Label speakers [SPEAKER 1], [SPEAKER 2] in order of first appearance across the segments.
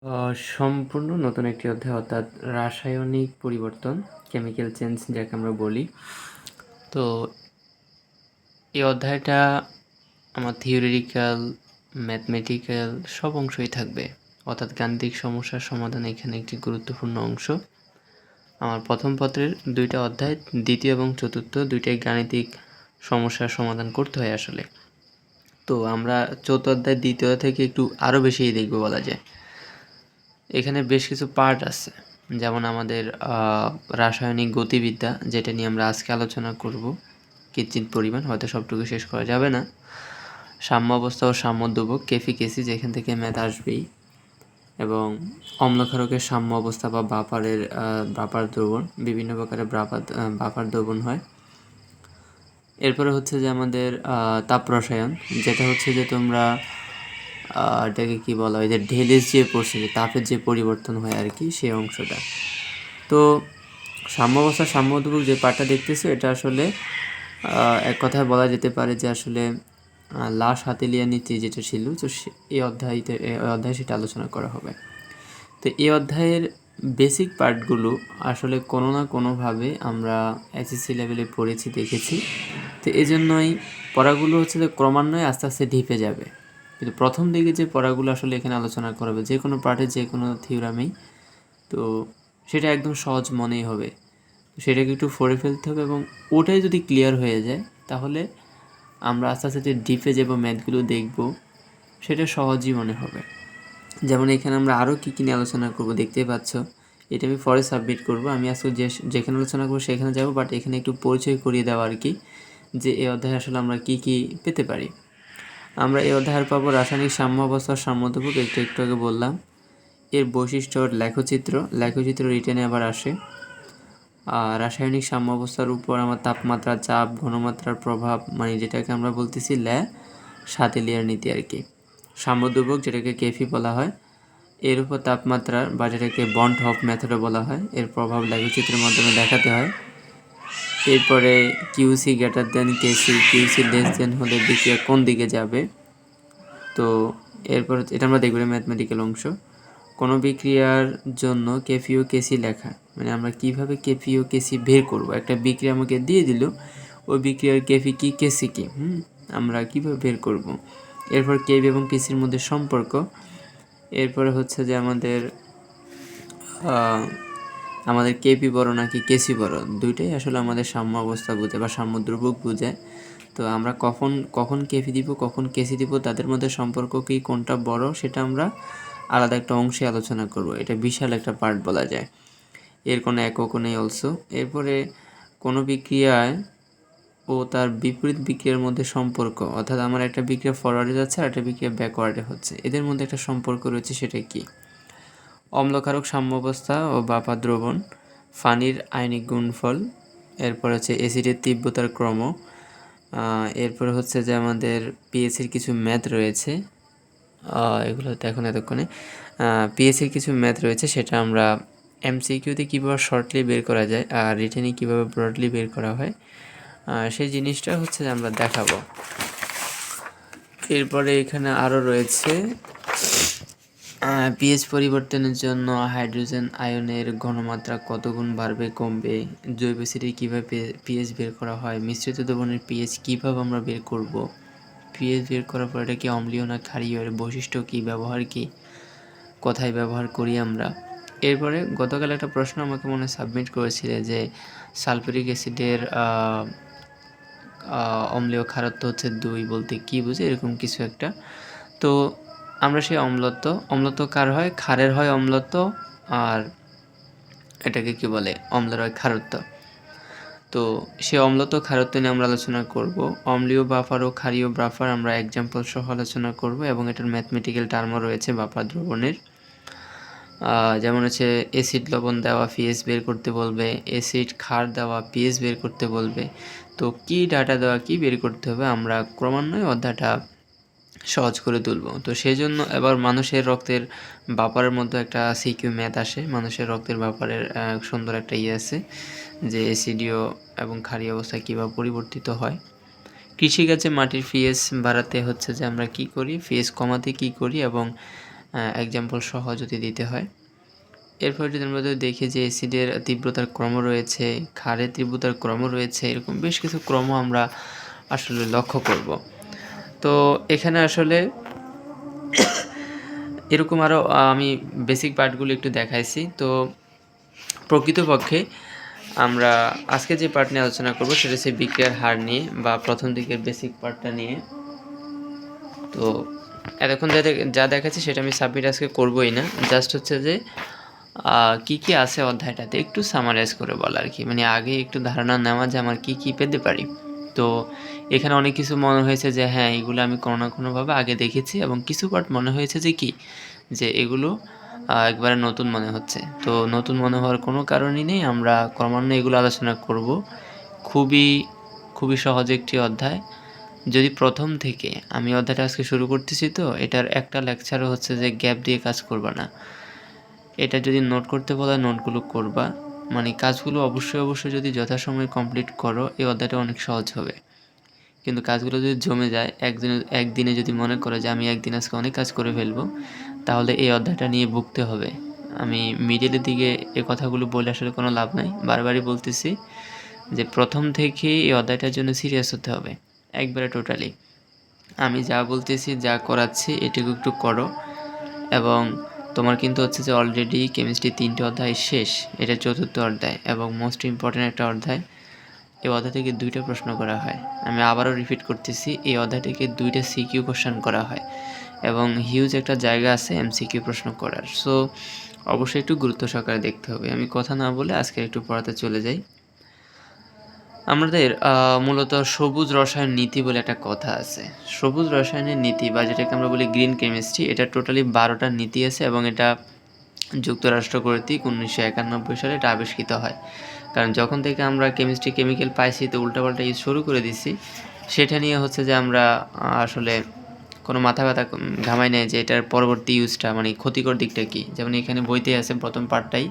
[SPEAKER 1] আ সম্পূর্ণ নতুন একটি অধ্যায় অর্থাৎ রাসায়নিক পরিবর্তন, কেমিক্যাল চেঞ্জ যাকে আমরা বলি। তো এই অধ্যায়টা আমার থিওরিটিক্যাল, ম্যাথমেটিক্যাল সব অংশই থাকবে। অর্থাৎ গাণিতিক সমস্যার সমাধান এখানে একটি গুরুত্বপূর্ণ অংশ। আমার প্রথম পত্রের ২টা অধ্যায়, দ্বিতীয় এবং চতুর্থ ২টাই গাণিতিক সমস্যার সমাধান করতে হয় আসলে। তো আমরা চতুর্থ অধ্যায় দ্বিতীয় থেকে একটু আরও বেশিই দেখব বলা যায়। এখানে বেশ কিছু পার্ট আছে, যেমন আমাদের রাসায়নিক গতিবিদ্যা, যেটা নিয়ে আমরা আজকে আলোচনা করব কিঞ্চিৎ পরিমাণ, হয়তো সবটুকু শেষ করা যাবে না। সাম্য অবস্থা ও সাম্য ধ্রুবক কেসি, যেখান থেকে ম্যাথ আসবেই, এবং অম্লক্ষারকের সাম্য অবস্থা বা বাফার দ্রবণ, বিভিন্ন প্রকারের বাফার দ্রবণ হয়। এরপরে হচ্ছে যে আমাদের তাপ রসায়ন, যেটা হচ্ছে যে তোমরা এটাকে কী বলা হয়, যে ঢেলের যে পড়ছে, যে তাপের যে পরিবর্তন হয় আর কি, সেই অংশটা। তো সাম্যাবস্থা সাম্যধ্রুবক যে পার্টটা দেখতেছো, এটা আসলে এক কথায় বলা যেতে পারে যে আসলে লাশ হাতেলিয়া নীতি যেটা ছিল, তো এই অধ্যায়ে সেটা আলোচনা করা হবে। তো এই অধ্যায়ের বেসিক পার্টগুলো আসলে কোনো না কোনোভাবে আমরা এসএসসি লেভেলে পড়েছি, দেখেছি। তো এই জন্যই পড়াগুলো হচ্ছে যে ক্রমান্বয়ে আস্তে আস্তে ঢিপে যাবে। কিন্তু প্রথম দিকে যে পড়াগুলো আসলে এখানে আলোচনা করা হবে, যে কোনো পার্টে যে কোনো থিওরামেই, তো সেটা একদম সহজ মনেই হবে। সেটাকে একটু পড়ে ফেলতে হবে, এবং ওটাই যদি ক্লিয়ার হয়ে যায়, তাহলে আমরা আস্তে আস্তে যে ডিপে যাব, ম্যাথগুলো দেখব, সেটা সহজই মনে হবে। যেমন এখানে আমরা আরও কী কী নিয়ে আলোচনা করব দেখতেই পাচ্ছ। এটা আমি পরে সাবমিট করব। আমি আজকে যেখানে আলোচনা করবো সেখানে যাব, বাট এখানে একটু পরিচয় করিয়ে দেওয়া আর কি, যে এই অধ্যায়ে আসলে আমরা কী কী পেতে পারি। আমরা এই অধ্যায়ের পাবো রাসায়নিক সাম্য অবস্থার সাম্যধ্রুবক, একটু আগে বললাম। এর বৈশিষ্ট্য, লেখচিত্র রিটেনে আবার আসে। রাসায়নিক সাম্য অবস্থার উপর আমার তাপমাত্রা, চাপ, ঘনমাত্রার প্রভাব, মানে যেটাকে আমরা বলতেছি সাতেলিয়ার নীতি আর কি। সাম্যধ্রুবক, যেটাকে কেফি বলা হয়, এর উপর তাপমাত্রার বা যেটাকে বন্ড হফ মেথডও বলা হয়, এর প্রভাব লেখচিত্রের মাধ্যমে দেখাতে হয়। এরপরে কিউসি গ্রেটার দেন কেসি, কিউসি লেস দেন হলে বিক্রিয়া কোন দিকে যাবে। তো এরপর এটা আমরা দেখব ম্যাথমেটিক্যাল অংশ। কোনো বিক্রিয়ার জন্য কেপি ও কেসি লেখা, মানে আমরা কিভাবে কেপি ও কেসি বের করব। একটা বিক্রিয়া আমাকে দিয়ে দিল, ওই বিক্রিয়ার কেপি কি কেসি কি, আমরা কিভাবে বের করব। এরপর কেপি এবং কেসির মধ্যে সম্পর্ক। এরপরে হচ্ছে যে আমাদের কেপি বড় নাকি কেসি বড়, দুইটাই আসলে আমাদের সাম্য অবস্থা বোঝে বা সাম্য ধ্রুবক বোঝে। তো আমরা কখন কেপি দিব, কখন কেসি দিব, তাদের মধ্যে সম্পর্ক কি, কোনটা বড়, সেটা আমরা আলাদা একটা অংশে আলোচনা করব। এটা বিশাল একটা পার্ট বলা যায়। এর কোনো এককও নেই অলসো। এরপরে কোনো বিক্রিয়ায় ও তার বিপরীত বিক্রিয়ার মধ্যে সম্পর্ক, অর্থাৎ আমার একটা বিক্রিয়া ফরওয়ার্ডে যাচ্ছে আর একটা বিক্রিয়া ব্যাকওয়ার্ডে হচ্ছে, এদের মধ্যে একটা সম্পর্ক রয়েছে, সেটা কি। অম্লক্ষারক সাম্যাবস্থা ও বাফার দ্রবণ, পানির আয়নিক গুণফল, এরপর হচ্ছে অ্যাসিডের তীব্রতার ক্রম, এরপরে হচ্ছে যে আমাদের পিএইচের কিছু ম্যাথ রয়েছে, এগুলো তো এখন এতক্ষণে পিএইচের কিছু ম্যাথ রয়েছে, সেটা আমরা এমসিকিউতে কীভাবে শর্টলি বের করা যায় আর রিটেনে কীভাবে ব্রডলি বের করা হয়, সেই জিনিসটা হচ্ছে যে আমরা দেখাবো। এরপরে এখানে আরও রয়েছে পিএইচ পরিবর্তনের জন্য হাইড্রোজেন আয়নের ঘনমাত্রা কত গুণ বাড়বে কমবে, জৈব অ্যাসিডে কীভাবে পিএইচ বের করা হয়, মিশ্রিত দ্রবণের পিএইচ কীভাবে আমরা বের করব, পিএইচ বের করার পর এটা কি অম্লীয় না ক্ষারীয়, এর বৈশিষ্ট্য কী, ব্যবহার কী, কোথায় ব্যবহার করি আমরা। এরপরে গতকাল একটা প্রশ্ন আমাকে মনে সাবমিট করেছিলে যে সালফিউরিক অ্যাসিডের অম্লীয় ক্ষারত্ব হচ্ছে 2 বলতে কী বুঝে, এরকম কিছু একটা। তো আমরা সেই অম্লত্ব কার হয়, ক্ষারের হয় অম্লত্ব, আর এটাকে কি বলে, অম্লের হয় ক্ষারত্ব। তো সেই অম্লত্ব ক্ষারত্ব নিয়ে আমরা আলোচনা করব। অম্লীয় বাফার ও ক্ষারীয় বাফার আমরা এক্সাম্পল সহ আলোচনা করব, এবং এটার ম্যাথমেটিক্যাল টার্মও রয়েছে বাফার দ্রবণের। যেমন হচ্ছে অ্যাসিড লবণ দেওয়া পিএইচ বের করতে বলবে, অ্যাসিড ক্ষার দেওয়া পিএইচ বের করতে বলবে। তো কি ডাটা দেওয়া কি বের করতে হবে, আমরা ক্রমান্বয়ে অধ্যায়টা সহজ করে তুলব। তো সেই জন্য এবার মানুষের রক্তের বাফারের মধ্যে একটা সিকিউ ম্যাথ আসে, মানুষের রক্তের বাফারের সুন্দর একটা আছে, যে অ্যাসিডীয় এবং ক্ষারীয় অবস্থায় কীভাবে পরিবর্তিত হয়। কৃষিকাজে মাটির পিএইচ বাড়াতে হচ্ছে যে আমরা কি করি, পিএইচ কমাতে কি করি, এবং এক্সাম্পল সহ যদি দিতে হয়। এরপর যদি আমরা দেখি যে অ্যাসিডের তীব্রতার ক্রম রয়েছে, ক্ষারের তীব্রতার ক্রম রয়েছে, এরকম বেশ কিছু ক্রম আমরা আসলে লক্ষ্য করব। তো এখানে আসলে এরকম আরও আমি বেসিক পার্টগুলো একটু দেখাইছি। তো প্রকৃতপক্ষে আমরা আজকে যে পার্ট নিয়ে আলোচনা করব সেটা হচ্ছে বিক্রিয়ার হার নিয়ে বা প্রথম দিকের বেসিক পার্টটা নিয়ে। তো এতক্ষণ যা দেখাচ্ছি সেটা আমি সাবমিট আজকে করবোই না, জাস্ট হচ্ছে যে কি কি আছে অধ্যায়টাতে একটু সামারাইজ করে বলা আর কি, মানে আগে একটু ধারণা নেওয়া যে আমার কি কি পেতে পারি। তো এখানে অনেক কিছু মনে হয়েছে যে হ্যাঁ এগুলো আমি কোনো না কোনোভাবে আগে দেখেছি, এবং কিছু পার্ট মনে হয়েছে যে কি যে এগুলো একবারে নতুন মনে হচ্ছে। তো নতুন মনে হওয়ার কোনো কারণই নেই, আমরা ক্রমান্বয়ে এগুলো আলোচনা করব। খুবই খুবই সহজ একটি অধ্যায়। যদি প্রথম থেকে আমি অধ্যায়টা আজকে শুরু করতেছি, তো এটার একটা লেকচারও হচ্ছে যে গ্যাপ দিয়ে কাজ করবা না। এটা যদি নোট করতে বলা নোটগুলো করবা, মানে কাজগুলো অবশ্যই যদি যথাসময়ে কমপ্লিট করো এই অধ্যায়টা অনেক সহজ হবে। কিন্তু কাজগুলো যদি জমে যায় একদিনে যদি মনে করো যে আমি একদিন আজকে অনেক কাজ করে ফেলবো, তাহলে এই অধ্যায়টা নিয়ে ভুগতে হবে। আমি মিডিলের দিকে এই কথাগুলো বলে আসলে কোনো লাভ নাই, বারবারই বলতেছি যে প্রথম থেকেই এই অধ্যায়টার জন্য সিরিয়াস হতে হবে একবারে টোটালি। আমি যা বলতেছি যা করাচ্ছি এটুকু একটু করো। এবং তোমার কিন্তু হচ্ছে যে অলরেডি কেমিস্ট্রি 3টে অধ্যায় শেষ, এটা 4র্থ অধ্যায় এবং মোস্ট ইম্পর্ট্যান্ট একটা অধ্যায়। এই অধ্যায় থেকে 2টা প্রশ্ন করা হয়। আমি আবারও রিপিট করতেছি, এই অধ্যায় থেকে 2টা সিকিউ কোশ্চেন করা হয় এবং হিউজ একটা জায়গা আছে এমসিকিউ প্রশ্ন করার। সো অবশ্যই একটু গুরুত্ব সহকারে দেখতে হবে। আমি কথা না বলে আজকে একটু পড়াতে চলে যাই। আমাদের মূলত সবুজ রসায়ন নীতি বলে একটা কথা আছে। সবুজ রসায়নের নীতি বা যেটাকে আমরা বলি গ্রিন কেমিস্ট্রি, এটা টোটালি 12টা নীতি আছে এবং এটা যুক্তরাষ্ট্র কর্তৃক 1991 সালে এটা আবিষ্কৃত হয়। কারণ যখন থেকে আমরা কেমিস্ট্রি কেমিক্যাল পাইছি তো উল্টাপাল্টা ইউজ শুরু করে দিছি, সেটা নিয়ে হচ্ছে যে আমরা আসলে কোনো মাথা ব্যথা ঘামাই নেই যে এটার পরবর্তী ইউজটা মানে ক্ষতিকর দিকটা কী। যেমন এখানে বইতে আছে প্রথম পার্টটাই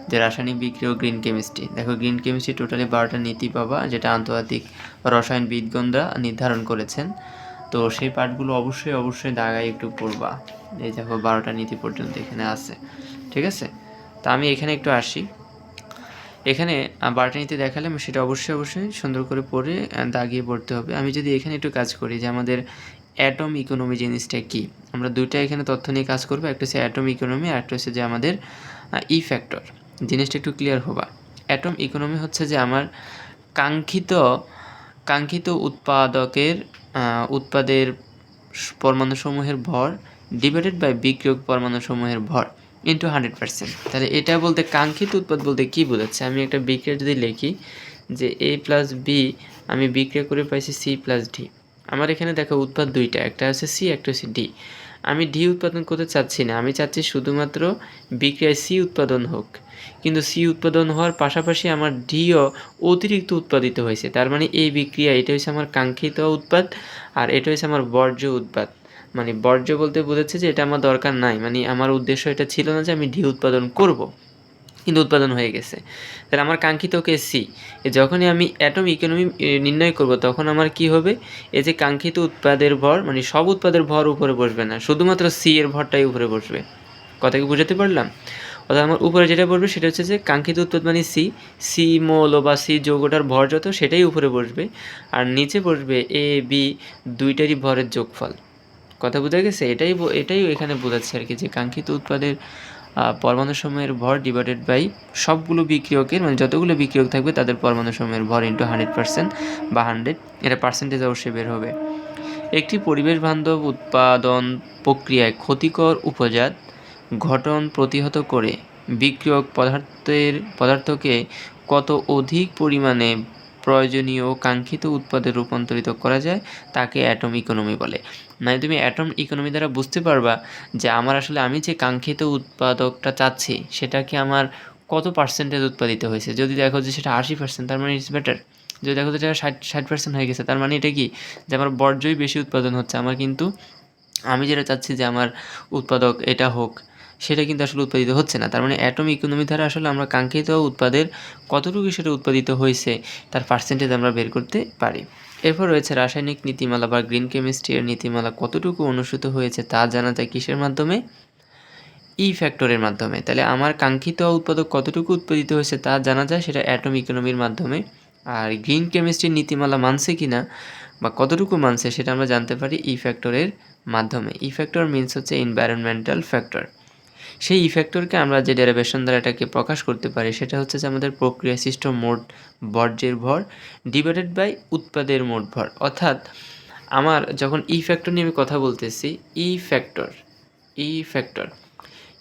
[SPEAKER 1] যে রাসায়নিক বিক্রিয়া ও গ্রিন কেমিস্ট্রি। দেখো গ্রিন কেমিস্ট্রি টোটালি 12টা নীতি পাবা, যেটা আন্তর্জাতিক রসায়নবিদগণরা নির্ধারণ করেছেন। তো সেই পার্টগুলো অবশ্যই দাগায় একটু পড়বা। এই দেখো 12টা নীতি পর্যন্ত এখানে আছে, ঠিক আছে। তা আমি এখানে একটু আসি। এখানে 12টা নীতি দেখালে আমি সেটা অবশ্যই সুন্দর করে পড়ে দাগিয়ে পড়তে হবে। আমি যদি এখানে একটু কাজ করি যে আমাদের অ্যাটম ইকোনমি জিনিসটা কি, আমরা দুইটা এখানে তথ্য নিয়ে কাজ করবো, একটা হচ্ছে অ্যাটম ইকোনমি আর একটা হচ্ছে যে আমাদের ই ফ্যাক্টর। জিনিসটা একটু ক্লিয়ার হবা। অ্যাটম ইকোনমি হচ্ছে যে আমার কাঙ্ক্ষিত উৎপাদের পরমাণুসমূহের ভর ডিভাইডেড বাই বিক্রিয়ক পরমাণুসমূহের ভর ইন্টু 100%। তাহলে এটা বলতে কাঙ্ক্ষিত উৎপাদ বলতে কী বোঝাচ্ছে, আমি একটা বিক্রিয়া যদি লিখি যে A প্লাস বি আমি বিক্রিয়া করে পাইছি C প্লাস ডি। আমার এখানে দেখো উৎপাদ দুইটা, একটা হচ্ছে C একটা হচ্ছে ডি। আমি ডি উৎপাদন করতে চাচ্ছি না, আমি চাচ্ছি শুধুমাত্র বিক্রিয়ায় C উৎপাদন হোক। কিন্তু C উৎপাদন হওয়ার পাশাপাশি আমার ডিও অতিরিক্ত উৎপাদিত হয়েছে, তার মানে এই বিক্রিয়া এটা হচ্ছে আমার কাঙ্ক্ষিত উৎপাদ আর এটা হচ্ছে আমার বর্জ্য উৎপাদ। মানে বর্জ্য বলতে বোঝাচ্ছে যে এটা আমার দরকার নাই, মানে আমার উদ্দেশ্য এটা ছিল না যে আমি ডি উৎপাদন করব, কিন্তু উৎপাদন হয়ে গেছে। তাহলে আমার কাঙ্ক্ষিত কে সি। যখনই আমি অ্যাটম ইকোনমি নির্ণয় করব তখন আমার কি হবে, এই যে কাঙ্ক্ষিত উৎপাদের ভর মানে সব উৎপাদের ভর উপরে বসবে না, শুধুমাত্র সি এর ভরটাই উপরে বসবে। কথা কি বুঝাতে পারলাম? অর্থাৎ আমার উপরে যেটা বসবে সেটা হচ্ছে যে কাঙ্ক্ষিত উৎপাদ মানে সি মৌল বা সি যৌগটার ভর যত সেটাই উপরে বসবে, আর নিচে বসবে এ বি দুইটারই ভরের যোগফল। কথা বোঝা গেছে? এটাই এখানে বোঝাচ্ছে আর কি, যে কাঙ্ক্ষিত উৎপাদের পরমাণুসমূহের ভর ডিভাইডেড বাই সবগুলো বিক্রিয়কের মানে যতগুলো বিক্রিয়ক থাকবে তাদের পরমাণুসমূহের ভর ইন্টু 100% বা 100, এটা পার্সেন্টেজ অবশ্যই বের হবে। একটি পরিবেশ বান্ধব উৎপাদন প্রক্রিয়ায় ক্ষতিকর উপজাত ঘটন প্রতিহত করে বিক্রিয়ক পদার্থকে কত অধিক পরিমাণে প্রয়োজনীয় ও কাঙ্ক্ষিত উৎপাদে রূপান্তরিত করা যায় তাকে অ্যাটম ইকোনমি বলে। মানে তুমি অ্যাটম ইকোনমি দ্বারা বুঝতে পারবা যে আমার আসলে আমি যে কাঙ্ক্ষিত উৎপাদকটা চাচ্ছি সেটাকে আমার কত পার্সেন্টেজ উৎপাদিত হয়েছে। যদি দেখো যে সেটা 80% তার মানে ইটস বেটার। যদি দেখো যে এটা 60% হয়ে গেছে তার মানে এটা কি যে আমার বর্জ্যই বেশি উৎপাদন হচ্ছে, আমার কিন্তু আমি যেটা চাচ্ছি যে আমার উৎপাদক এটা হোক সেটা কিন্তু আসলে উৎপাদিত হচ্ছে না। তার মানে অ্যাটম ইকোনমি দ্বারা আসলে আমরা কাঙ্ক্ষিত উৎপাদের কতটুকু সেটা উৎপাদিত হয়েছে তার পার্সেন্টেজ আমরা বের করতে পারি। এরপর রয়েছে রাসায়নিক নীতিমালা বা গ্রিন কেমিস্ট্রি এর নীতিমালা কতটুকু অনুসৃত হয়েছে তা জানা যায় কিসের মাধ্যমে, ই ফ্যাক্টরের মাধ্যমে। তাহলে আমার কাঙ্ক্ষিত উৎপাদক কতটুকু উৎপাদিত হয়েছে তা জানা যায় সেটা অ্যাটম ইকোনমির মাধ্যমে। আর গ্রিন কেমিস্ট্রির নীতিমালা মানছে কিনা বা কতটুকু মানছে সেটা আমরা জানতে পারি ই ফ্যাক্টরের মাধ্যমে। ই ফ্যাক্টর মিনস হচ্ছে এনভায়রনমেন্টাল ফ্যাক্টর। সেই ই ফ্যাক্টরকে আমরা যে ডেরিভেশন দ্বারা এটাকে প্রকাশ করতে পারি সেটা হচ্ছে যে আমাদের প্রক্রিয়া সৃষ্ট মোট বর্জ্যের ভর ডিভাইডেড বাই উৎপাদের মোট ভর। অর্থাৎ আমার যখন ই ফ্যাক্টর নিয়ে আমি কথা বলতেছি, ই ফ্যাক্টর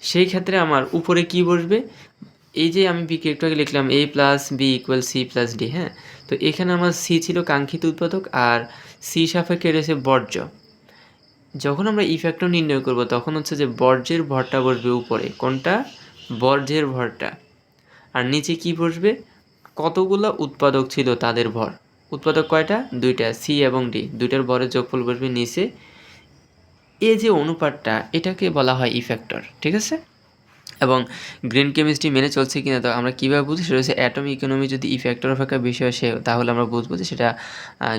[SPEAKER 1] সেই ক্ষেত্রে আমার উপরে কি বসবে, এই যে আমি বিকে একটু আগে লিখলাম a plus B equal C plus D. হ্যাঁ, তো এখানে আমার সি ছিল কাঙ্ক্ষিত উৎপাদক আর সি সাপেক্ষে রয়েছে বর্জ্য। যখন আমরা ই ফ্যাক্টর নির্ণয় করব তখন হচ্ছে যে বর্জ্যের ভরটা বসবে উপরে, কোনটা, বর্জ্যের ভরটা, আর নিচে কি বসবে, কতগুলো উৎপাদক ছিল তাদের ভর। উৎপাদক কয়টা, দুইটা, সি এবং ডি, দুইটার ভরের যোগফল বসবে নিচে। এই যে অনুপাতটা এটাকে বলা হয় ই ফ্যাক্টর, ঠিক আছে। এবং গ্রিন কেমিস্ট্রি মেনে চলছে কিনা তো আমরা কীভাবে বুঝি, সেটা হচ্ছে অ্যাটম ইকোনমি যদি ই ফ্যাক্টর অপেক্ষা বেশি আসে তাহলে আমরা বুঝবো যে সেটা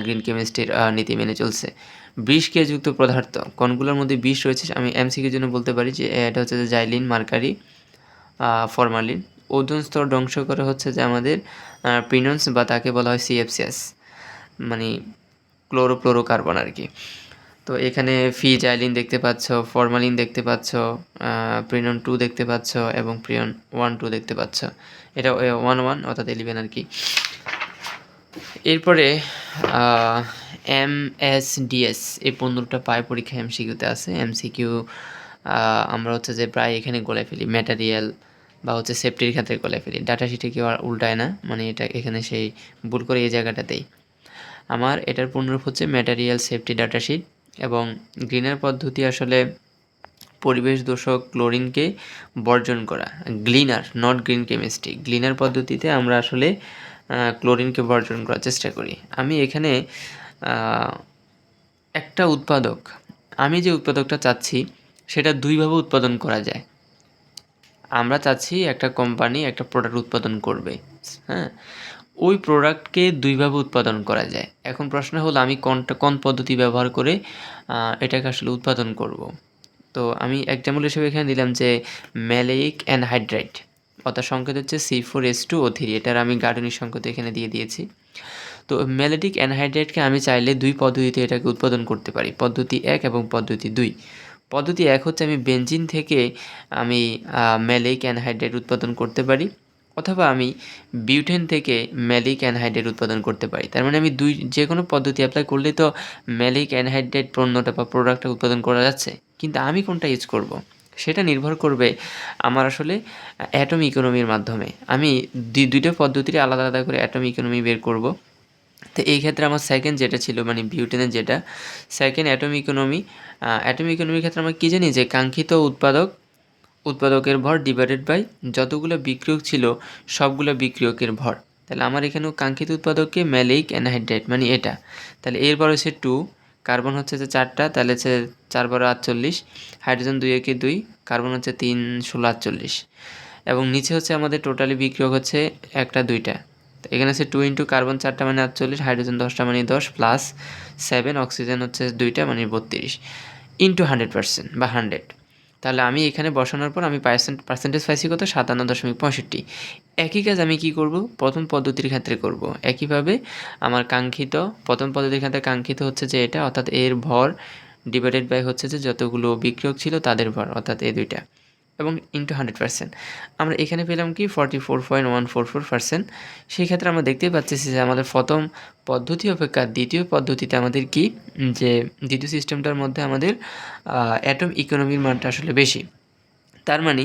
[SPEAKER 1] গ্রিন কেমিস্ট্রির নীতি মেনে চলছে। বিষ যুক্ত পদার্থ কোনগুলোর মধ্যে বিষ রয়েছে আমি এমসিকিউর জন্য বলতে পারি যে এটা হচ্ছে যে জাইলিন, মার্কারি, ফরমালিন। ওজোন স্তর ধ্বংস করে হচ্ছে যে আমাদের প্রিনন্স বা তাকে বলা হয় সিএফসিএস, মানে ক্লোরোফ্লোরোকার্বন আর কি। তো এখানে ফিজাইলিন দেখতে পাচ্ছ, ফরমালিন দেখতে পাচ্ছ, প্রিনন 2 দেখতে পাচ্ছ এবং প্রিয়ন 1-2 দেখতে পাচ্ছ। এটা 1-1 অর্থাৎ 11 আর কি। এরপরে MSDS এই 15টা পায় পরীক্ষা এমসিকিউতে আছে। এমসিকিউ আমরা হচ্ছে যে প্রায় এখানে গলে ফেলি, ম্যাটেরিয়াল বা হচ্ছে সেফটির ক্ষেত্রে গলে ফেলি। ডাটা শিটে কেউ আর উল্টায় না, মানে এটা এখানে সেই ভুল করে এই জায়গাটাতেই। আমার এটার পুনরূপ হচ্ছে ম্যাটেরিয়াল সেফটি ডাটা শিট। এবং গ্রিনার পদ্ধতি আসলে পরিবেশ দূষক ক্লোরিনকে বর্জন করা। গ্লিনার, নট গ্রিন কেমিস্ট্রি। গ্লিনার পদ্ধতিতে আমরা আসলে ক্লোরিনকে বর্জন করার চেষ্টা করি। আমি এখানে একটা উৎপাদক, আমি যে উৎপাদকটা চাচ্ছি সেটা দুইভাবে উৎপাদন করা যায়। আমরা চাচ্ছি একটা কোম্পানি একটা প্রোডাক্ট উৎপাদন করবে, হ্যাঁ, ওই প্রোডাক্টকে দুইভাবে উৎপাদন করা যায়। এখন প্রশ্ন হলো আমি কোন পদ্ধতি ব্যবহার করে এটাকে আসলে উৎপাদন করব। তো আমি এক্সাম্পল হিসেবে এখানে দিলাম যে ম্যালেইক অ্যানহাইড্রাইট, অর্থাৎ সংকেত হচ্ছে C4H2O3, এটার আমি গাঠনিক সংকেত এখানে দিয়ে দিয়েছি। তো ম্যালেটিক অ্যানহাইড্রাইটকে আমি চাইলে দুই পদ্ধতিতে এটাকে উৎপাদন করতে পারি, পদ্ধতি 1 এবং পদ্ধতি 2। পদ্ধতি 1 হচ্ছে আমি বেনজিন থেকে আমি ম্যালেইক অ্যানহাইড্রাইট উৎপাদন করতে পারি, অথবা আমি বিউটেন থেকে ম্যালিক অ্যানহাইড্রাইট উৎপাদন করতে পারি। তার মানে আমি যে কোনো পদ্ধতি অ্যাপ্লাই করলেই তো ম্যালিক অ্যানহাইড্রাইট পণ্যটা বা প্রোডাক্টটা উৎপাদন করা যাচ্ছে। কিন্তু আমি কোনটা ইউজ করব সেটা নির্ভর করবে আমার আসলে অ্যাটম ইকোনমির মাধ্যমে। আমি দুইটা পদ্ধতির আলাদা আলাদা করে অ্যাটম ইকোনমি বের করব। তো এই ক্ষেত্রে আমার সেকেন্ড যেটা ছিল মানে বিউটেনের যেটা সেকেন্ড অ্যাটম ইকোনমির ক্ষেত্রে আমরা কী জানি যে কাঙ্ক্ষিত উৎপাদকের ভর ডিভাইডেড বাই যতগুলো বিক্রিয়ক ছিল সবগুলো বিক্রিয়কের ভর। তাহলে আমার এখানেও কাঙ্ক্ষিত উৎপাদককে ম্যালিক অ্যানহাইড্রাইট মানে এটা। তাহলে এর ভর হচ্ছে 2, কার্বন হচ্ছে যে 4টা, তাহলে হচ্ছে 4×48, হাইড্রোজেন 2 কার্বন হচ্ছে 3×16 এবং নিচে হচ্ছে আমাদের টোটালি বিক্রিয়ক হচ্ছে 1-2টা। এখানে হচ্ছে 2 ইন্টু কার্বন 4টা মানে 48, হাইড্রোজেন 10টা মানে 10 প্লাস 7, অক্সিজেন হচ্ছে 2টা মানে 32 ইন্টু 100% বা 100। তাহলে আমি এখানে বসানোর পর আমি পার্সেন্টেজ পাইছি কত, 57.65। একই কাজ আমি কি করব, প্রথম পদ্ধতির ক্ষেত্রে করব। একইভাবে আমার প্রথম পদ্ধতির ক্ষেত্রে কাঙ্ক্ষিত হচ্ছে যে এটা, অর্থাৎ এর ভর ডিভাইডেড বাই হচ্ছে যে যতগুলো বিক্রিয়ক ছিল তাদের ভর, অর্থাৎ এই দুইটা, এবং ইন্টু 100%। আমরা এখানে পেলাম কি 44.144%। সেই ক্ষেত্রে আমরা দেখতেই পাচ্ছি যে আমাদের প্রথম পদ্ধতি অপেক্ষা দ্বিতীয় পদ্ধতিতে আমাদের কি, যে দ্বিতীয় সিস্টেমটার মধ্যে আমাদের অ্যাটম ইকোনমির মানটা আসলে বেশি। তার মানে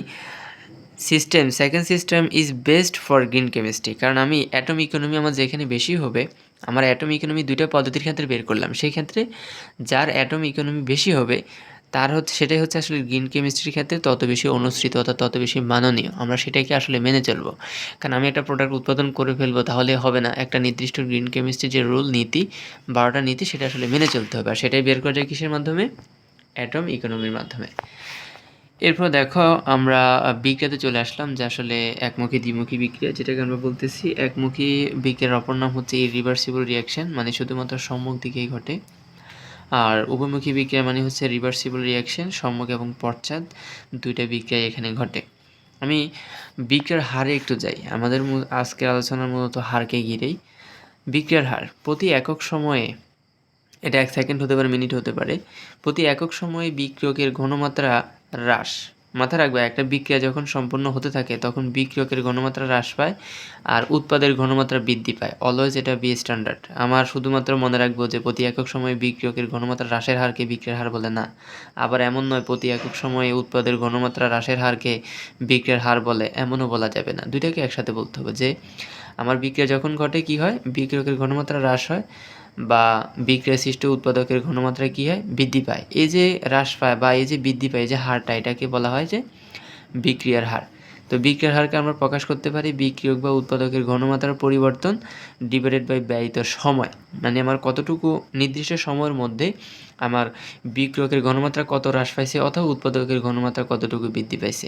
[SPEAKER 1] second system is best for green chemistry. কারণ আমি অ্যাটম ইকোনমি আমার যেখানে বেশি হবে, আমার অ্যাটম ইকোনমি দুইটা পদ্ধতির ক্ষেত্রে বের করলাম, সেই ক্ষেত্রে যার অ্যাটম ইকোনমি বেশি হবে সেটাই হচ্ছে আসলে গ্রিন কেমিস্ট্রির ক্ষেত্রে তত বেশি অনুসৃত অর্থাৎ তত বেশি মাননীয়। আমরা সেটাকে আসলে মেনে চলবো। কারণ আমি একটা প্রোডাক্ট উৎপাদন করে ফেলবো তাহলে হবে না, একটা নির্দিষ্ট গ্রিন কেমিস্ট্রির যে রুল নীতি 12টা নীতি সেটা আসলে মেনে চলতে হবে। আর সেটাই বের করা যায় কিসের মাধ্যমে, অ্যাটম ইকোনমির মাধ্যমে। এরপর দেখো আমরা বিক্রিয়াতে চলে আসলাম, যে আসলে একমুখী দ্বিমুখী বিক্রিয়া যেটাকে আমরা বলতেছি। একমুখী বিক্রিয়ার অপর নাম হচ্ছে ইরিভার্সিবল রিয়াকশন, মানে শুধুমাত্র সম্মুখ দিকেই ঘটে। আর উভয়মুখী বিক্রিয়া মানে হচ্ছে রিভার্সিবল রিয়াকশন, সম্মুখ এবং পশ্চাৎ দুইটা বিক্রিয়া এখানে ঘটে। আমি বিক্রিয়ার হারে একটু যাই, আমাদের আজকের আলোচনার মূলত হারকে ঘিরেই। বিক্রিয়ার হার প্রতি একক সময়ে, এটা 1 সেকেন্ড হতে পারে, মিনিট হতে পারে, প্রতি একক সময়ে বিক্রিয়কের ঘনমাত্রা হ্রাস। মাথায় রাখবে, একটা বিক্রিয়া যখন সম্পূর্ণ হতে থাকে তখন বিক্রিয়কের ঘনমাত্রা হ্রাস পায় আর উৎপাদের ঘনমাত্রা বৃদ্ধি পায়। অলওয়েজ এটা বি স্ট্যান্ডার্ড। আমার শুধুমাত্র মনে রাখবো যে প্রতি একক সময়ে বিক্রিয়কের ঘনমাত্রা হ্রাসের হারকে বিক্রিয়ার হার বলে না। আবার এমন নয় প্রতি একক সময়ে উৎপাদের ঘনমাত্রা হ্রাসের হারকে বিক্রিয়ার হার বলে, এমনও বলা যাবে না। দুইটাকে একসাথে বলতে হবে যে আমার বিক্রিয়া যখন ঘটে কী হয়, বিক্রিয়কের ঘনমাত্রা হ্রাস হয় বা বিক্রিয়া সৃষ্ট উৎপাদকের ঘনমাত্রা কী হয়, বৃদ্ধি পায়। এই যে হ্রাস পায় বা এই যে বৃদ্ধি পায়, এই যে হারটা, এটাকে বলা হয় যে বিক্রিয়ার হার। তো বিক্রিয়ার হারকে আমরা প্রকাশ করতে পারি বিক্রিয়ক বা উৎপাদকের ঘনমাত্রার পরিবর্তন ডিভাইডেড বাই ব্যয়িত সময়। মানে আমার কতটুকু নির্দিষ্ট সময়ের মধ্যে আমার বিক্রিয়কের ঘনমাত্রা কত হ্রাস পাইছে অথবা উৎপাদকের ঘনমাত্রা কতটুকু বৃদ্ধি পাইছে।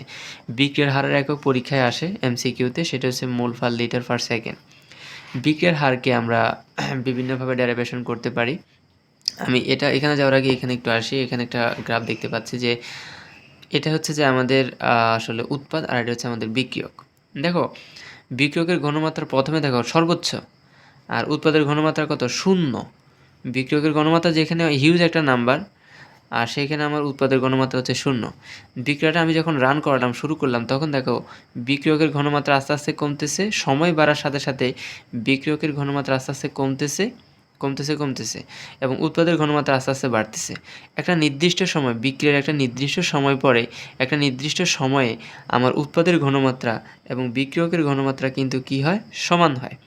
[SPEAKER 1] বিক্রিয়ার হারের একক পরীক্ষায় আসে এমসিকিউতে, সেটা হচ্ছে মোল পার লিটার পার সেকেন্ড। বিক্রিয়ার হারকে আমরা বিভিন্নভাবে ডেরিভেশন করতে পারি। আমি এখানে যাওয়ার আগে এখানে একটু আসি। এখানে একটা গ্রাফ দেখতে পাচ্ছি যে এটা হচ্ছে যে আমাদের আসলে উৎপাদ আর এটা হচ্ছে আমাদের বিক্রিয়ক। দেখো বিক্রিয়কের ঘনমাত্রা প্রথমে দেখো সর্বোচ্চ আর উৎপাদের ঘনমাত্রা কত, 0। বিক্রিয়কের ঘনমাত্রা যেখানে হিউজ একটা নাম্বার আর সেইখানে আমার উৎপাদের ঘনমাত্রা হচ্ছে 0। বিক্রিয়াটা আমি যখন রান করালাম, শুরু করলাম, তখন দেখো বিক্রিয়কের ঘনমাত্রা আস্তে আস্তে কমতেছে, সময় বাড়ার সাথে সাথে বিক্রিয়কের ঘনমাত্রা আস্তে আস্তে কমতেছে এবং উৎপাদের ঘনমাত্রা আস্তে আস্তে বাড়তেছে। একটা নির্দিষ্ট সময়, বিক্রিয়ার একটা নির্দিষ্ট সময় পরে একটা নির্দিষ্ট সময়ে আমার উৎপাদের ঘনমাত্রা এবং বিক্রিয়কের ঘনমাত্রা কিন্তু কি হয়, সমান হয়।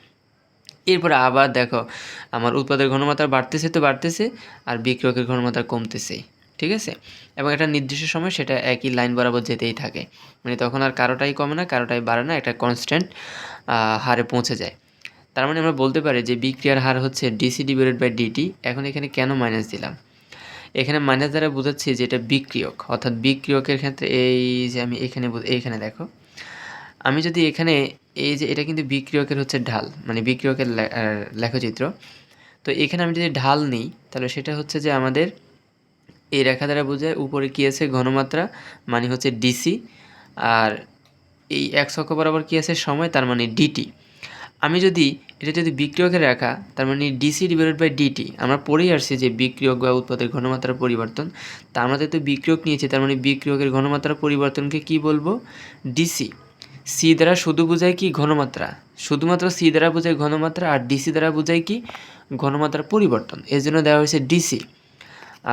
[SPEAKER 1] এরপরে আবার দেখো আমার উৎপাদের ঘনমাত্রা বাড়তেছে আর বিক্রিয়কের ঘনমাত্রা কমতেছে, ঠিক আছে। এবং একটা নির্দিষ্ট সময় সেটা একই লাইন বরাবর যেতেই থাকে, মানে তখন আর কারোটাই কমে না কারোটাই বাড়ে না, একটা কনস্ট্যান্ট হারে পৌঁছে যায়। তার মানে আমরা বলতে পারি যে বিক্রিয়ার হার হচ্ছে ডিসি ডিভাইডেড বাই ডিটি। এখন এখানে কেন মাইনাস দিলাম, এখানে মাইনাস দ্বারা বোঝাচ্ছি যে এটা বিক্রিয়ক, অর্থাৎ বিক্রিয়কের ক্ষেত্রে এই যে আমি এখানে দেখো, আমি যদি এখানে এই যে এটা কিন্তু বিক্রিয়কের হচ্ছে ঢাল, মানে বিক্রিয়কের লেখচিত্র। তো এখানে আমি যদি ঢাল নিই তাহলে সেটা হচ্ছে যে আমাদের এই রেখা দ্বারা বোঝায় উপরে কী আছে, ঘনমাত্রা, মানে হচ্ছে ডিসি, আর এই এক্স অক্ষ বরাবর কী আছে, সময়, তার মানে ডিটি। আমি যদি এটা যদি বিক্রিয়কের রেখা, তার মানে ডিসি ডিভাইডেড বাই ডিটি। আমরা পড়েই আসছি যে বিক্রিয়ক বা উৎপাদের ঘনমাত্রার পরিবর্তন। তা আমরা যেহেতু বিক্রিয়ক নিয়েছি, তার মানে বিক্রিয়কের ঘনমাত্রার পরিবর্তনকে কি বলবো, ডিসি। সি দ্বারা শুধু বোঝায় কি, ঘনমাত্রা, শুধুমাত্র সি দ্বারা বোঝায় ঘনমাত্রা, আর ডিসি দ্বারা বোঝায় কি, ঘনমাত্রার পরিবর্তন, এর জন্য দেওয়া হয়েছে ডিসি।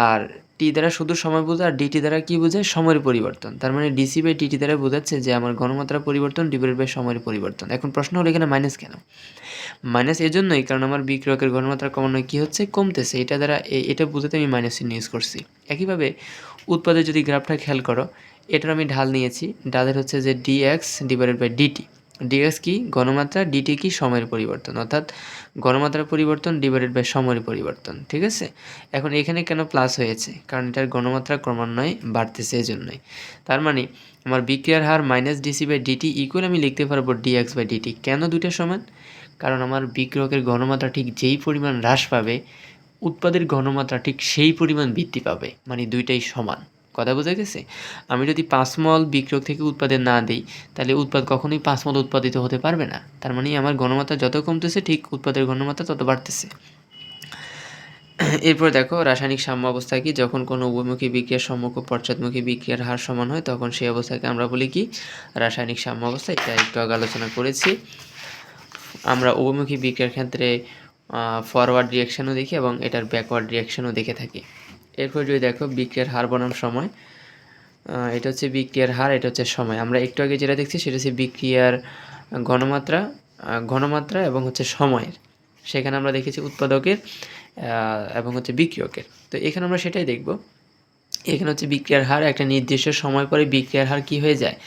[SPEAKER 1] আর টি দ্বারা শুধু সময় বোঝায় আর ডিটি দ্বারা কি বোঝায়, সময়ের পরিবর্তন। তার মানে ডিসি বাই ডিটি দ্বারা বোঝাচ্ছে যে আমার ঘনমাত্রা পরিবর্তন ডিভাইডেড বাই সময়ের পরিবর্তন। এখন প্রশ্ন হলো এখানে মাইনাস কেন, মাইনাস এই জন্যই কারণ আমার বিক্রিয়কের ঘনমাত্রা কমানো কী হচ্ছে, কমতেছে, এটা দ্বারা এটা বোঝাতে আমি মাইনাস চিহ্ন ইউজ করছি। একইভাবে উৎপাদের যদি গ্রাফটা খেয়াল করো, এটার আমি ঢাল নিয়েছি, ঢালের হচ্ছে যে DX divided by DT. DX কি, ঘনমাত্রা, ডিটি কি, সময়ের পরিবর্তন, অর্থাৎ ঘনমাত্রার পরিবর্তন ডিভাইডেড বাই সময়ের পরিবর্তন, ঠিক আছে। এখন এখানে কেন প্লাস হয়েছে, কারণ এটার ঘনমাত্রা ক্রমান্বয়ে বাড়তেছে, এই জন্যই। তার মানে আমার বিক্রিয়ার হার minus DC by DT equal আমি লিখতে পারবো ডিএক্স বাই ডিটি। কেন দুইটা সমান, কারণ আমার বিক্রিয়কের ঘনমাত্রা ঠিক যেই পরিমাণ হ্রাস পাবে উৎপাদের ঘনমাত্রা ঠিক সেই পরিমাণ বৃদ্ধি পাবে, মানে দুইটাই সমান। কথা বোঝা গেছে। আমি যদি 5 মল বিক্রিয়ক থেকে উৎপাদন না দিই তাহলে উৎপাদ কখনোই 5 মল উৎপাদিত হতে পারবে না। তার মানে আমার ঘনমাত্রা যত কমতেছে ঠিক উৎপাদের ঘনমাত্রা তত বাড়তেছে। এরপর দেখো রাসায়নিক সাম্য অবস্থা কি, যখন কোনো উভয়মুখী বিক্রিয়ার সম্মুখ ও পশ্চাৎমুখী বিক্রিয়ার হার সমান হয় তখন সেই অবস্থাকে আমরা বলি কি, রাসায়নিক সাম্য অবস্থা। এটা একটু আগে আলোচনা করেছি। আমরা উভয়মুখী বিক্রিয়ার ক্ষেত্রে ফরওয়ার্ড রিয়াকশানও দেখি এবং এটার ব্যাকওয়ার্ড রিয়াকশানও দেখে থাকি। এরপর যদি দেখো বিক্রিয়ার হার বনাম সময়, এটা হচ্ছে বিক্রিয়ার হার, এটা হচ্ছে সময়। আমরা একটু আগে যেটা দেখছি সেটা হচ্ছে বিক্রিয়ার ঘনমাত্রা এবং হচ্ছে সময়ের, সেখানে আমরা দেখেছি উৎপাদকের এবং হচ্ছে বিক্রিয়কের। তো এখানে আমরা সেটাই দেখব। এখানে হচ্ছে বিক্রিয়ার হার, একটা নির্দিষ্ট সময় পরে বিক্রিয়ার হার কী হয়ে যায়,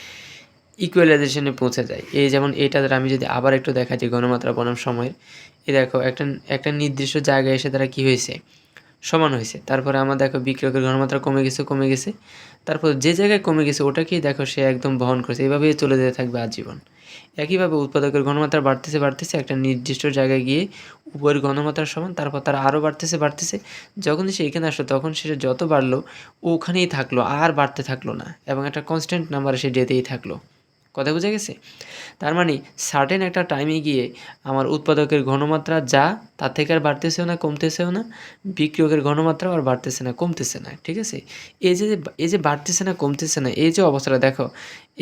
[SPEAKER 1] ইকুয়ালাইজেশনে পৌঁছে যায়। এই যেমন এটা দ্বারা আমি যদি আবার একটু দেখা যে ঘনমাত্রা বনাম সময়ের, এই দেখো একটা নির্দিষ্ট জায়গায় এসে তারা কী হয়েছে, সমান হয়েছে। তারপরে আমার দেখো বিক্রিয়কের ঘনমাত্রা কমে গেছে, তারপর যে জায়গায় কমে গেছে ওটাকেই দেখো সে একদম বহন করেছে, এভাবেই চলে যেতে থাকবে আজীবন। একইভাবে উৎপাদকের ঘনমাত্রা বাড়তেছে একটা নির্দিষ্ট জায়গায় গিয়ে উপরের ঘনমাত্রার সমান, তারপর তার আরও বাড়তেছে। যখনই সে এখানে আসলো তখন সেটা যত বাড়লো ওখানেই থাকলো, আর বাড়তে থাকলো না, এবং একটা কনস্ট্যান্ট নাম্বারে সে যেতেই থাকলো। কথা বোঝা গেছে? তার মানে সার্টেন একটা টাইমে গিয়ে আমার উৎপাদকের ঘনমাত্রা যা তার থেকে আর বাড়তেছেও না কমতেছেও না, বিক্রিয়কের ঘনমাত্রাও আর বাড়তেছে না কমতেছে না। ঠিক আছে, এই যে বাড়তেছে না কমতেছে না এই যে অবস্থাটা দেখো,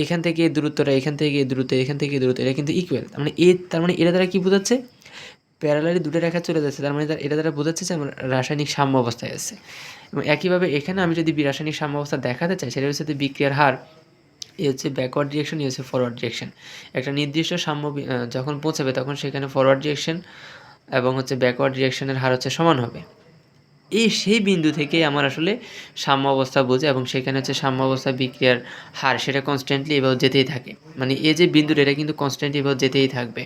[SPEAKER 1] এখান থেকে এই দূরত্বটা, এখান থেকে এই দূরত্ব, এখান থেকে এই দূরত্ব, এটা কিন্তু ইকুয়াল। তার মানে এটা দ্বারা কি বোঝাচ্ছে, প্যারালালি দুটো রেখা চলে যাচ্ছে, তার মানে এটা দ্বারা বোঝাচ্ছে যে আমার রাসায়নিক সাম্য অবস্থায় আছে। এবং একইভাবে এখানে আমি যদি রাসায়নিক সাম্য অবস্থা দেখাতে চাই, সেটা হচ্ছে বিক্রিয়ার হার, এ হচ্ছে ব্যাকওয়ার্ড ডিরেকশন, এ হচ্ছে ফরওয়ার্ড ডিরেকশন। একটা নির্দিষ্ট সাম্য যখন পৌঁছাবে তখন সেখানে ফরওয়ার্ড ডিরেকশন এবং হচ্ছে ব্যাকওয়ার্ড ডিরেকশনের হার হচ্ছে সমান হবে। সেই বিন্দু থেকে আমার আসলে সাম্য অবস্থা বোঝে, এবং সেখানে হচ্ছে সাম্য অবস্থা বিক্রিয়ার হার সেটা কনস্ট্যান্টলি এভাবে যেতেই থাকে। মানে এই যে বিন্দুটা এটা কিন্তু কনস্ট্যান্টলি এভাবে যেতেই থাকবে।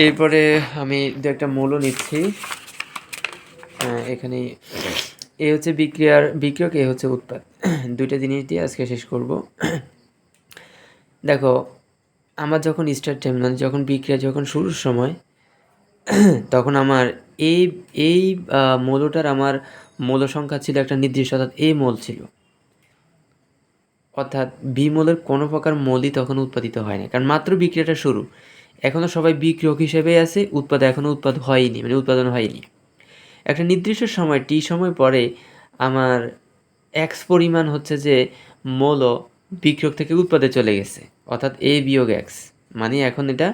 [SPEAKER 1] এরপরে আমি দু একটা মৌল নিচ্ছি। এখানে এ হচ্ছে বিক্রিয়ক, এ হচ্ছে উৎপাদ। দুইটা জিনিস দিয়ে আজকে শেষ করব। দেখো, আমার যখন স্টার্ট টাইম, মানে যখন বিক্রিয়া যখন শুরুর সময়, তখন আমার এই মৌলটার আমার মৌল সংখ্যা ছিল একটা নির্দিষ্ট, অর্থাৎ এ মোল ছিল। অর্থাৎ বি মোলের কোনো প্রকার মোলই তখন উৎপাদিত হয় না, কারণ মাত্র বিক্রিয়াটা শুরু, এখনও সবাই বিক্রিয়ক হিসেবেই আছে, এখনও হয়নি, মানে উৎপাদন হয়নি। একটা নির্দিষ্ট সময় টি সময় পরে আমার এক্স পরিমাণ হচ্ছে যে মৌল বিক্রিয়ক থেকে উৎপাদে চলে গেছে, অর্থাৎ এ বিয়োগ এক্স। মানে এখন এটা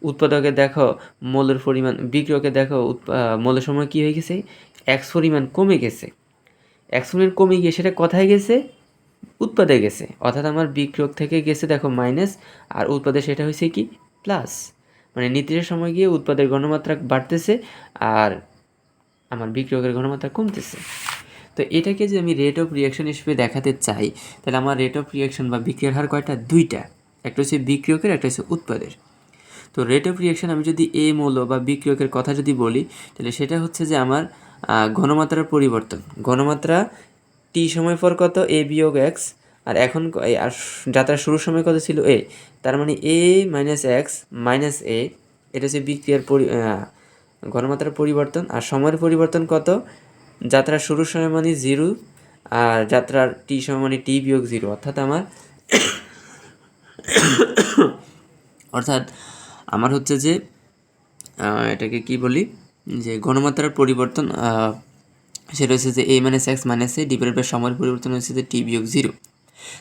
[SPEAKER 1] উৎপাদকে দেখো মৌলের পরিমাণ, বিক্রিয়কে দেখো মৌলের সময় কী হয়ে গেছে, এক্স পরিমাণ কমে গেছে। এক্স পরিমাণ কমে গিয়ে সেটা কোথায় গেছে, উৎপাদে গেছে। অর্থাৎ আমার বিক্রিয়ক থেকে গেছে দেখো মাইনাস, আর উৎপাদে সেটা হয়েছে কি প্লাস। মানে নির্দিষ্ট সময় গিয়ে উৎপাদের ঘনমাত্রা বাড়তেছে আর আমার বিক্রিয়কের ঘনমাত্রা কমতেছে। তো এটাকে যে আমি রেট অফ রিয়াকশন হিসেবে দেখাতে চাই, তাহলে আমার রেট অফ রিয়াকশন বা বিক্রিয়ার হার কয়টা, দুইটা, একটা হচ্ছে বিক্রিয়কের, একটা হচ্ছে উৎপাদের। তো রেট অফ রিয়াকশন আমি যদি এ মৌল বা বিক্রিয়কের কথা যদি বলি, তাহলে সেটা হচ্ছে যে আমার ঘনমাত্রার পরিবর্তন, ঘনমাত্রা টি সময় পর কত, এ বিয়োগ এক্স, আর এখন আর যাত্রার শুরুর সময় কত ছিল এ, তার মানে এ মাইনাস এক্স মাইনাস এ, এটা হচ্ছে বিক্রিয়ার ঘনমাত্রার পরিবর্তন। আর সময়ের পরিবর্তন কত, যাত্রার শুরুর সময় মানে 0, আর যাত্রার টি সময় মানে টি বিয়োগ 0, অর্থাৎ আমার হচ্ছে যে এটাকে কি বলি, যে ঘনমাত্রার পরিবর্তন সেটা হচ্ছে যে a minus x minus a divided by সময়ের পরিবর্তন হচ্ছে যে টি বিয়োগ 0।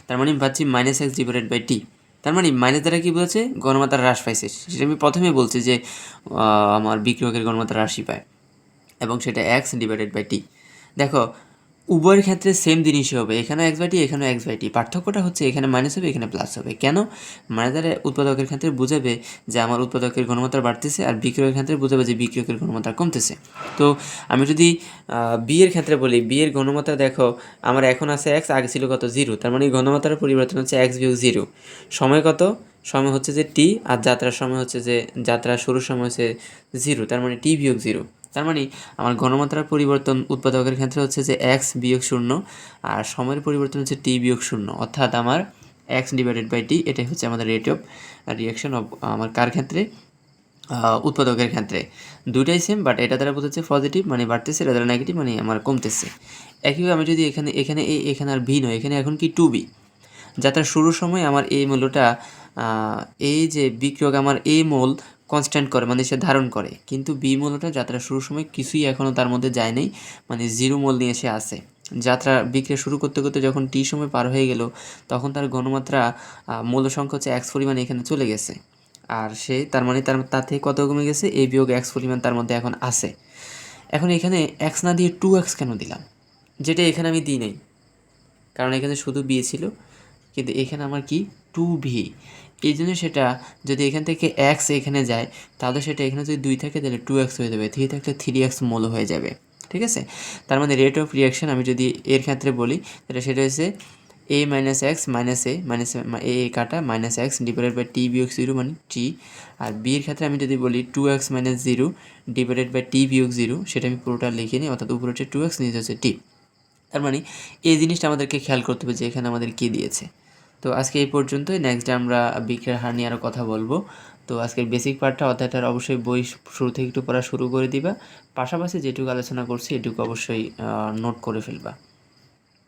[SPEAKER 1] তার মানে আমি পাচ্ছি minus x divided by T. তার মানে মাইনাস দ্বারা কী বলছে, ঘনমাত্রা হ্রাস পাইছে। সেটা আমি প্রথমে বলছি যে আমার বিক্রিয়কের ঘনমাত্রা হ্রাসই পায়, এবং সেটা এক্স ডিভাইডেড বাই টি। দেখো উভয়ের ক্ষেত্রে সেম জিনিসই হবে, এখানে এক্স বাই টি, এখানেও এক্স বাই টি। পার্থক্যটা হচ্ছে এখানে মাইনাস হবে, এখানে প্লাস হবে। কেন? মানে দ্বারা উৎপাদকের ক্ষেত্রে বোঝাবে যে আমার উৎপাদকের ঘনমাত্রা বাড়তেছে, আর বিক্রয়ের ক্ষেত্রে বোঝাবে যে বিক্রয়কের ঘনমাত্রা কমতেছে। তো আমি যদি বি এর ক্ষেত্রে বলি, বি এর ঘনমাত্রা দেখো আমার এখন আছে এক্স, আগে ছিল কত 0, তার মানে ঘনমাত্রার পরিবর্তন হচ্ছে এক্স বিয়োগ 0। সময় কত, সময় হচ্ছে যে টি, আর যাত্রার সময় হচ্ছে যে যাত্রার শুরুর সময় হচ্ছে 0, তার মানে টি বিয়োগ 0। তার মানে আমার ঘনমাত্রার পরিবর্তন উৎপাদকের ক্ষেত্রে হচ্ছে যে এক্স বিয়োগ 0, আর সময়ের পরিবর্তন হচ্ছে টি বিয়োগ 0, অর্থাৎ আমার এক্স ডিভাইডেড বাই টি। এটাই হচ্ছে আমাদের রেট অফ রিয়াকশন অফ আমার কার ক্ষেত্রে, উৎপাদকের ক্ষেত্রে। দুইটাই সেম, বাট এটা দ্বারা বোঝাচ্ছে পজিটিভ মানে বাড়তেছে, এটা দ্বারা নেগেটিভ মানে আমার কমতেছে। একইভাবে আমি যদি এখানে আর ভি নয়, এখানে এখন কি 2b, যাত্রার শুরুর সময় আমার এই মূল্যটা এই যে বিক্রিয়ক আমার এ মোল কনস্ট্যান্ট করে, মানে সে ধারণ করে, কিন্তু বি মূল্যটা যাত্রার শুরুর সময় কিছুই এখনও তার মধ্যে যায় নাই, মানে 0 মোল নিয়ে সে আসে। যাত্রা বিক্রিয়া শুরু করতে করতে যখন টি সময় পার হয়ে গেল, তখন তার ঘনমাত্রা মৌল সংখ্যা হচ্ছে এক্স পরিমাণ এখানে চলে গেছে, আর সে তার মানে তার থেকে কত কমে গেছে, এ বিয়োগ এক্স পরিমাণ তার মধ্যে এখন আছে। এখন এখানে এক্স না দিয়ে 2x কেন দিলাম, যেটা এখানে আমি দিই নাই, কারণ এখানে শুধু বি ছিল, কিন্তু এখানে আমার কি 2v। এই জন্য সেটা যদি এখান থেকে এক্স এখানে যায়, তাহলে সেটা এখানে যদি 2 থাকে তাহলে 2x হয়ে যাবে, 3 থাকলে 3x মৌল হয়ে যাবে। ঠিক আছে, তার মানে রেট অফ রিয়াকশন আমি যদি এর ক্ষেত্রে বলি, তাহলে সেটা হচ্ছে এ মাইনাস এক্স মাইনাস এ মাইনাস এ কাটা minus x divided by T বিয়োগ 0 মানে টি। আর বি এর ক্ষেত্রে আমি যদি বলি 2x minus 0 divided by T বিয়োগ 0, সেটা আমি পুরোটা লিখে নিই, অর্থাৎ উপরে হচ্ছে 2x নিচে হচ্ছে টি। তার মানে এই জিনিসটা আমাদেরকে খেয়াল করতে হবে যে এখানে আমাদের কী দিয়েছে। তো আজকে এই পর্যন্তই। নেক্সট ডে আমরা বিক্রয়ের হার নিয়ে আরও কথা বলবো। তো আজকের বেসিক পার্টটা অধ্যায়টার অবশ্যই বই শুরু থেকে একটু পড়া শুরু করে দিবা, পাশাপাশি যেটুকু আলোচনা করছি এটুকু অবশ্যই নোট করে ফেলবা।